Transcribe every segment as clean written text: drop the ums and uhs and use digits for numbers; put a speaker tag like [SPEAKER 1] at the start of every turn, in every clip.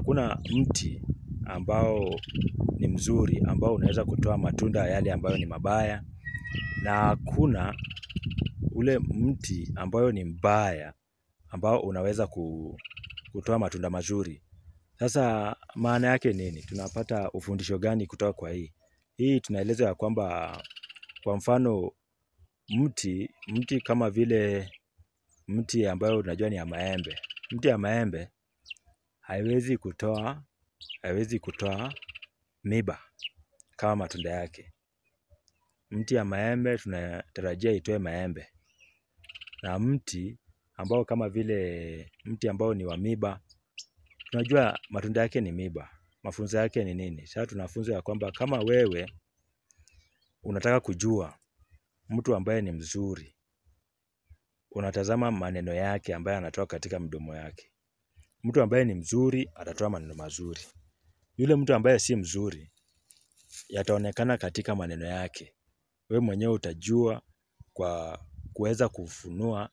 [SPEAKER 1] hakuna mti ambao ni mzuri ambao unaweza kutoa matunda yale ambayo ni mabaya, na hakuna ule mti ambayo ni mbaya ambao unaweza kutoa matunda mazuri. Sasa maana yake nini? Tunapata ufundisho gani kutoka kwa hii? Hii tunaeleza ya kwamba, kwa mfano, mti kama vile mti ambayo unajua ni ya maembe. Mti ya maembe haiwezi kutoa miba kama matunda yake. Mti ya maembe tunatarajia itoe maembe. Na mti ambao kama vile mti ambao ni wa miba, tunajua matunda yake ni miba. Mafunzo yake ni nini? Sasa tunafunzwa ya kwamba kama wewe unataka kujua mtu ambaye ni mzuri, unatazama maneno yake ambaye anatoa katika mdomo yake. Mtu ambaye ni mzuri atatoa maneno mazuri. Yule mtu ambaye si mzuri yataonekana katika maneno yake. Wewe mwenyewe utajua kwa kuweza kufunua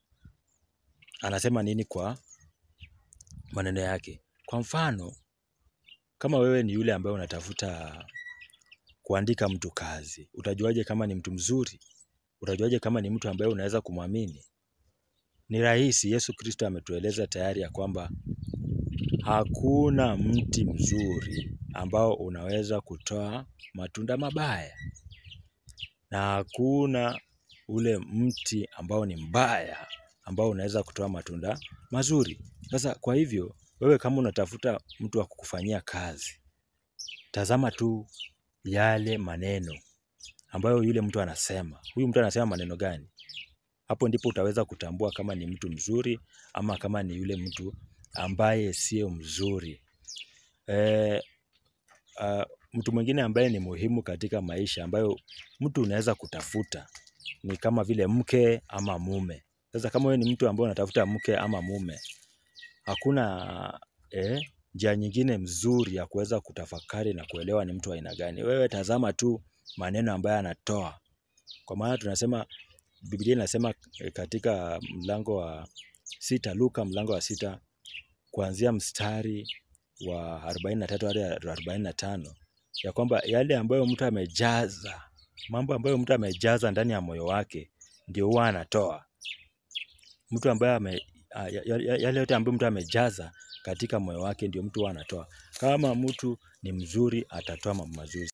[SPEAKER 1] anasema nini kwa maneno yake. Kwa mfano, kama wewe ni yule ambaye unatafuta kuandika mtu kazi, utajuaje kama ni mtu mzuri? Utajuaje kama ni mtu ambaye unaweza kumwamini? Ni rahisi. Yesu Kristo ametueleza tayari ya kwamba hakuna mti mzuri ambao unaweza kutoa matunda mabaya, na hakuna ule mti ambao ni mbaya ambao unaweza kutoa matunda mazuri. Sasa kwa hivyo, wewe kama unatafuta mtu wa kukufanyia kazi, tazama tu yale maneno ambayo yule mtu anasema. Huyu mtu anasema maneno gani? Hapo ndipo utaweza kutambua kama ni mtu mzuri ama kama ni yule mtu ambaye sio mzuri. Mtu mwingine ambaye ni muhimu katika maisha ambayo mtu unaweza kutafuta ni kama vile mke ama mume. Sasa kama wewe ni mtu ambaye unatafuta mke ama mume, hakuna njia nyingine mzuri ya kuweza kutafakari na kuelewa ni mtu wa aina gani. Wewe tazama tu maneno ambayo anatoa. Kwa maana tunasema, Biblia inasema katika mlango wa 6, Luka mlango wa 6 kuanzia mstari wa 43 hadi 45, ya kwamba yale ambayo mtu amejaza, mambo ambayo mtu amejaza ndani ya moyo wake ndio huwa anatoa. Mtu ambaye yale yote ambayo mtu amejaza katika moyo wake ndio mtu huwa anatoa. Kama mtu ni mzuri atatoa mambo mazuri.